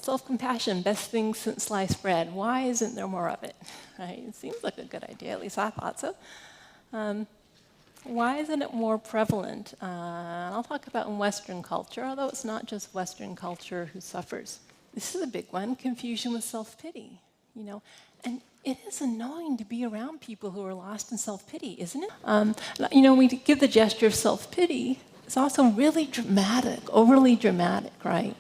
self-compassion, best thing since sliced bread. Why isn't there more of it? Right? It seems like a good idea, at least I thought so. Why isn't it more prevalent? I'll talk about in Western culture, although it's not just Western culture who suffers. This is a big one, confusion with self-pity. And it is annoying to be around people who are lost in self-pity, isn't it? We give the gesture of self-pity. It's also really dramatic, overly dramatic, right?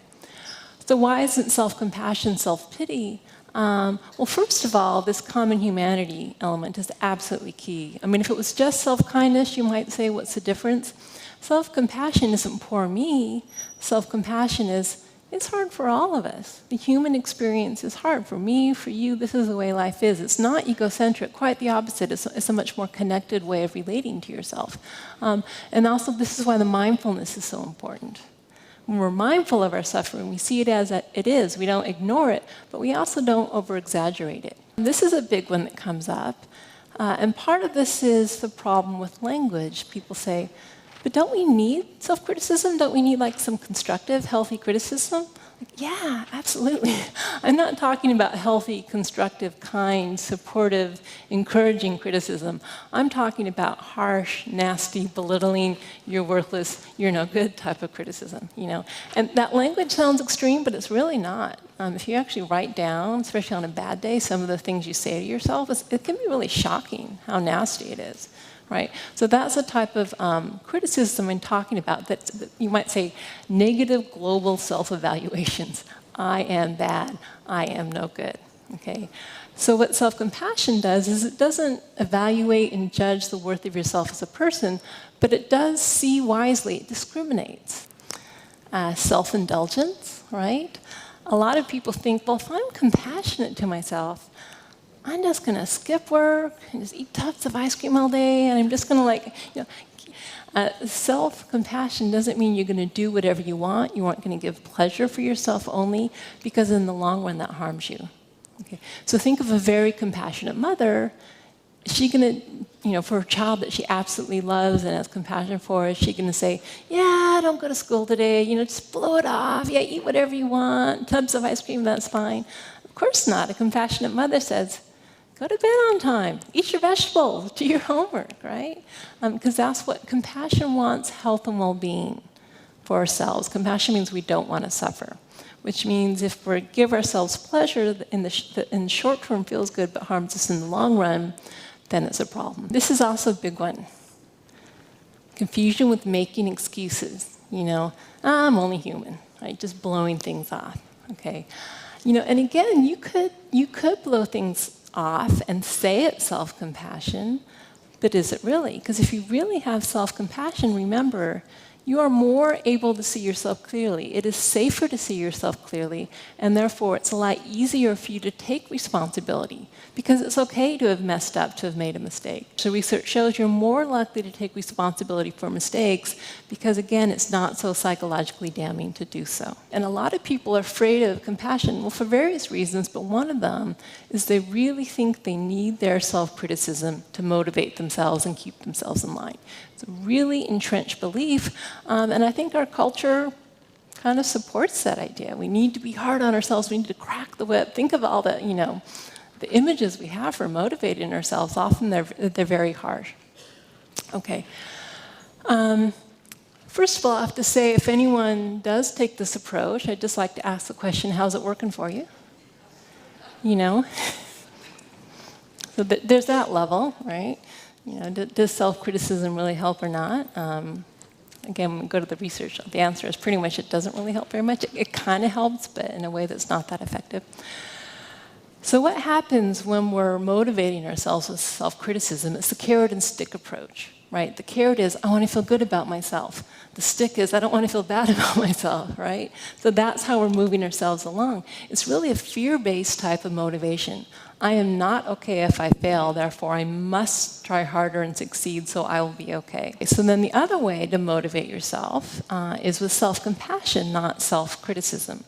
So why isn't self-compassion self-pity? Well, first of all, this common humanity element is absolutely key. If it was just self-kindness, you might say, what's the difference? Self-compassion isn't poor me. Self-compassion is, it's hard for all of us. The human experience is hard for me, for you. This is the way life is. It's not egocentric, quite the opposite. It's a much more connected way of relating to yourself. And also, this is why the mindfulness is so important. When we're mindful of our suffering, we see it as it is. We don't ignore it, but we also don't over-exaggerate it. This is a big one that comes up. And part of this is the problem with language. People say, but don't we need self-criticism? Don't we need some constructive, healthy criticism? Yeah, absolutely. I'm not talking about healthy, constructive, kind, supportive, encouraging criticism. I'm talking about harsh, nasty, belittling, you're worthless, you're no good type of criticism, And that language sounds extreme, but it's really not. If you actually write down, especially on a bad day, some of the things you say to yourself, it can be really shocking how nasty it is. Right? So that's a type of criticism I'm talking about that you might say negative global self-evaluations. I am bad. I am no good. Okay? So what self-compassion does is it doesn't evaluate and judge the worth of yourself as a person, but it does see wisely. It discriminates. Self-indulgence, right? A lot of people think, well, if I'm compassionate to myself, I'm just going to skip work and just eat tubs of ice cream all day, and I'm just going to self-compassion doesn't mean you're going to do whatever you want. You aren't going to give pleasure for yourself only, because in the long run that harms you. Okay? So think of a very compassionate mother. Is she going to, for a child that she absolutely loves and has compassion for, is she going to say, yeah, don't go to school today, just blow it off, yeah, eat whatever you want, tubs of ice cream, that's fine. Of course not. A compassionate mother says, go to bed on time. Eat your vegetables. Do your homework, right? Because that's what compassion wants, health and well-being for ourselves. Compassion means we don't want to suffer, which means if we give ourselves pleasure in the short term feels good but harms us in the long run, then it's a problem. This is also a big one. Confusion with making excuses. I'm only human, right? Just blowing things off, okay? And again, you could blow things off and say it's self-compassion, but is it really? Because if you really have self-compassion, remember, you are more able to see yourself clearly. It is safer to see yourself clearly, and therefore it's a lot easier for you to take responsibility, because it's okay to have messed up, to have made a mistake. So research shows you're more likely to take responsibility for mistakes because, again, it's not so psychologically damning to do so. And a lot of people are afraid of compassion, well, for various reasons, but one of them is they really think they need their self-criticism to motivate themselves and keep themselves in line. It's a really entrenched belief, and I think our culture kind of supports that idea. We need to be hard on ourselves. We need to crack the whip. Think of all the, the images we have for motivating ourselves. Often they're very harsh. Okay. First of all, I have to say, if anyone does take this approach, I'd just like to ask the question, how's it working for you? So there's that level, right? Does self-criticism really help or not? Again, when we go to the research, the answer is pretty much it doesn't really help very much. It kind of helps, but in a way that's not that effective. So what happens when we're motivating ourselves with self-criticism? It's the carrot and stick approach, right? The carrot is, I want to feel good about myself. The stick is, I don't want to feel bad about myself, right? So that's how we're moving ourselves along. It's really a fear-based type of motivation. I am not okay if I fail, therefore I must try harder and succeed so I will be okay. So then the other way to motivate yourself is with self-compassion, not self-criticism.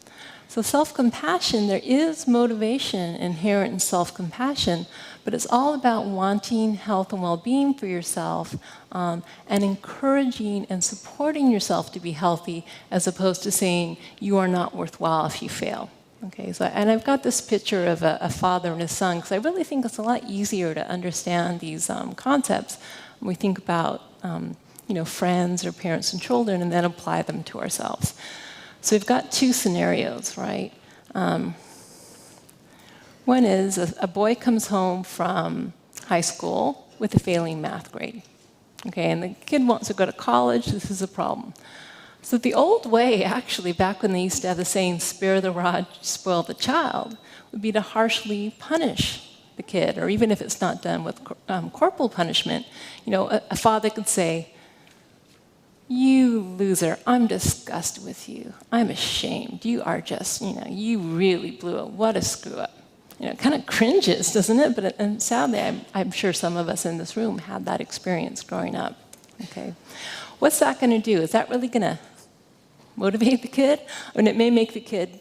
So self-compassion, there is motivation inherent in self-compassion, but it's all about wanting health and well-being for yourself and encouraging and supporting yourself to be healthy, as opposed to saying you are not worthwhile if you fail. Okay, so, and I've got this picture of a father and a son, because I really think it's a lot easier to understand these concepts when we think about friends or parents and children, and then apply them to ourselves. So we've got two scenarios, right? One is a boy comes home from high school with a failing math grade. Okay, and the kid wants to go to college. This is a problem. So the old way, actually, back when they used to have the saying, spare the rod, spoil the child, would be to harshly punish the kid, or even if it's not done with corporal punishment, a father could say, you loser, I'm disgusted with you. I'm ashamed. You are just, you really blew it. What a screw up. It kind of cringes, doesn't it? And sadly, I'm sure some of us in this room had that experience growing up. Okay, what's that going to do? Is that really going to motivate the kid? I mean, it may make the kid,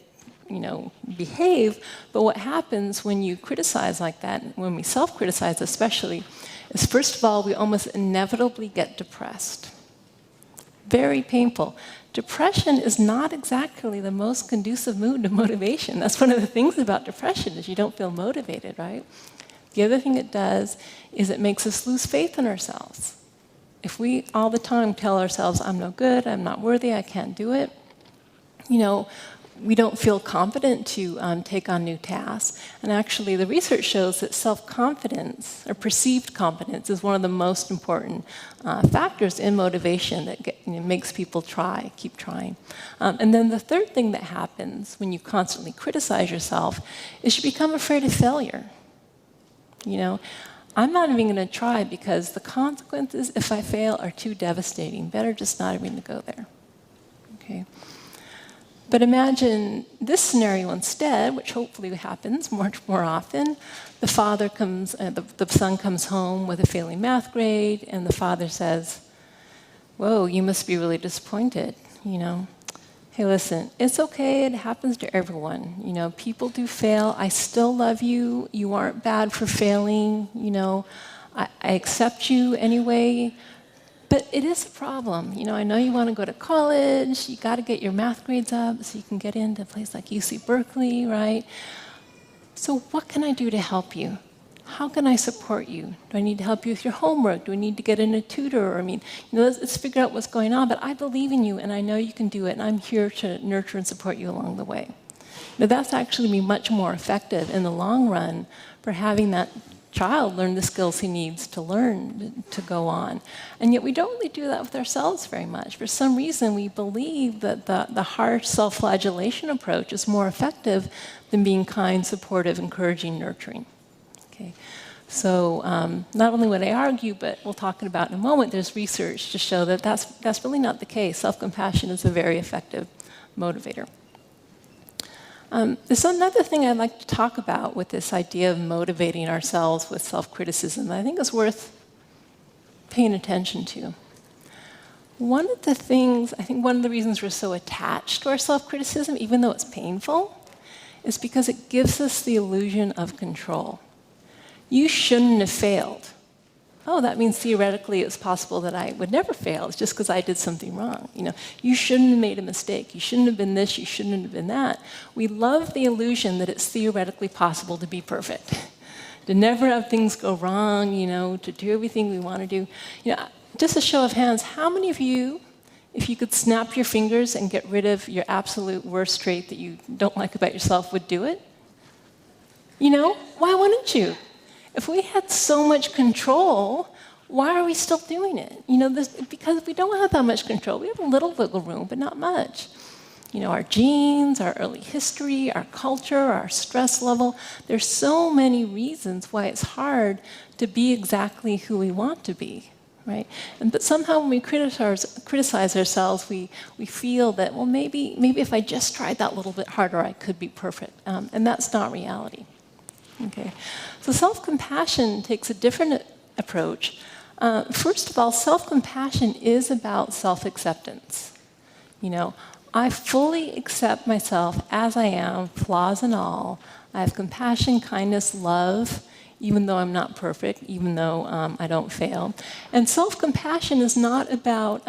behave, but what happens when you criticize like that, when we self-criticize especially, is first of all, we almost inevitably get depressed. Very painful. Depression is not exactly the most conducive mood to motivation. That's one of the things about depression, is you don't feel motivated, right? The other thing it does is it makes us lose faith in ourselves. If we all the time tell ourselves, I'm no good, I'm not worthy, I can't do it, we don't feel confident to take on new tasks. And actually, the research shows that self-confidence, or perceived confidence, is one of the most important factors in motivation that makes people keep trying. And then the third thing that happens when you constantly criticize yourself is you become afraid of failure. I'm not even going to try because the consequences, if I fail, are too devastating. Better just not even to go there. Okay. But imagine this scenario instead, which hopefully happens much more often. The son comes home with a failing math grade, and the father says, whoa, you must be really disappointed, Hey, listen, it's okay, it happens to everyone. People do fail. I still love you. You aren't bad for failing. I accept you anyway. But it is a problem. I know you want to go to college. You got to get your math grades up so you can get into a place like UC Berkeley, right? So what can I do to help you? How can I support you? Do I need to help you with your homework? Do I need to get in a tutor? Let's figure out what's going on. But I believe in you, and I know you can do it, and I'm here to nurture and support you along the way. Now, that's actually be much more effective in the long run for having that child learn the skills he needs to learn to go on. And yet we don't really do that with ourselves very much. For some reason, we believe that the harsh self-flagellation approach is more effective than being kind, supportive, encouraging, nurturing. Okay. So not only would I argue, but we'll talk about in a moment, there's research to show that that's really not the case. Self-compassion is a very effective motivator. There's another thing I'd like to talk about with this idea of motivating ourselves with self-criticism that I think is worth paying attention to. One of the reasons we're so attached to our self-criticism, even though it's painful, is because it gives us the illusion of control. You shouldn't have failed. Oh, that means theoretically it's possible that I would never fail. It's just because I did something wrong. You shouldn't have made a mistake. You shouldn't have been this. You shouldn't have been that. We love the illusion that it's theoretically possible to be perfect, to never have things go wrong. To do everything we want to do. Just a show of hands, how many of you, if you could snap your fingers and get rid of your absolute worst trait that you don't like about yourself, would do it? Why wouldn't you? If we had so much control, why are we still doing it? Because we don't have that much control. We have a little wiggle room, but not much. Our genes, our early history, our culture, our stress level. There's so many reasons why it's hard to be exactly who we want to be, right? But somehow when we criticize ourselves, we feel that, well, maybe if I just tried that little bit harder, I could be perfect. And that's not reality. Okay, so self-compassion takes a different approach. First of all, self-compassion is about self-acceptance. I fully accept myself as I am, flaws and all. I have compassion, kindness, love, even though I'm not perfect, even though I don't fail. And self-compassion is not about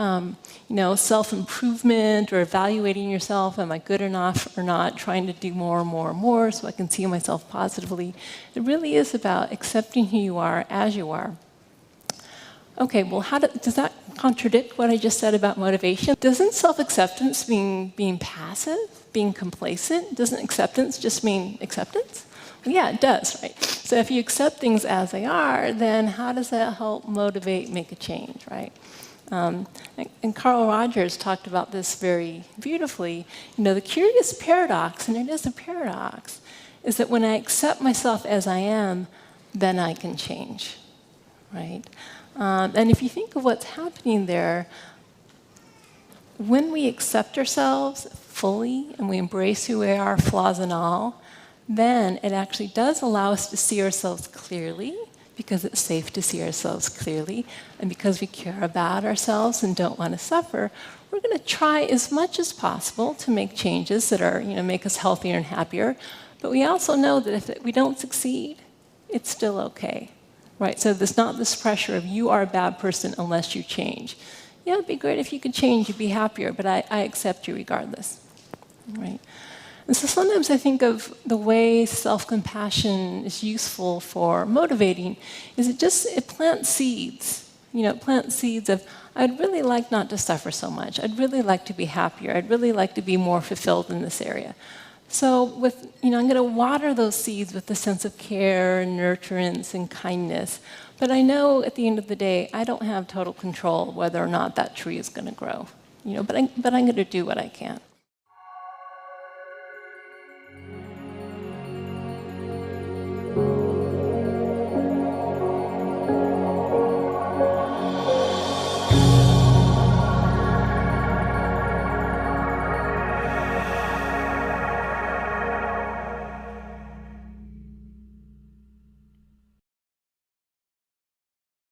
self-improvement or evaluating yourself. Am I good enough or not? Trying to do more and more and more so I can see myself positively. It really is about accepting who you are as you are. Okay, well, does that contradict what I just said about motivation? Doesn't self-acceptance mean being passive, being complacent? Doesn't acceptance just mean acceptance? Well, yeah, it does, right? So if you accept things as they are, then how does that help motivate, make a change, right? And Carl Rogers talked about this very beautifully. The curious paradox, and it is a paradox, is that when I accept myself as I am, then I can change, right? And if you think of what's happening there, when we accept ourselves fully and we embrace who we are, flaws and all, then it actually does allow us to see ourselves clearly, because it's safe to see ourselves clearly, and because we care about ourselves and don't want to suffer, we're going to try as much as possible to make changes that are, make us healthier and happier. But we also know that if we don't succeed, it's still okay. Right, so there's not this pressure of you are a bad person unless you change. Yeah, it'd be great if you could change, you'd be happier, but I accept you regardless. Right? And so sometimes I think of the way self-compassion is useful for motivating is it plants seeds. It plants seeds of, I'd really like not to suffer so much. I'd really like to be happier. I'd really like to be more fulfilled in this area. So I'm going to water those seeds with a sense of care and nurturance and kindness. But I know at the end of the day, I don't have total control whether or not that tree is going to grow. But I'm going to do what I can.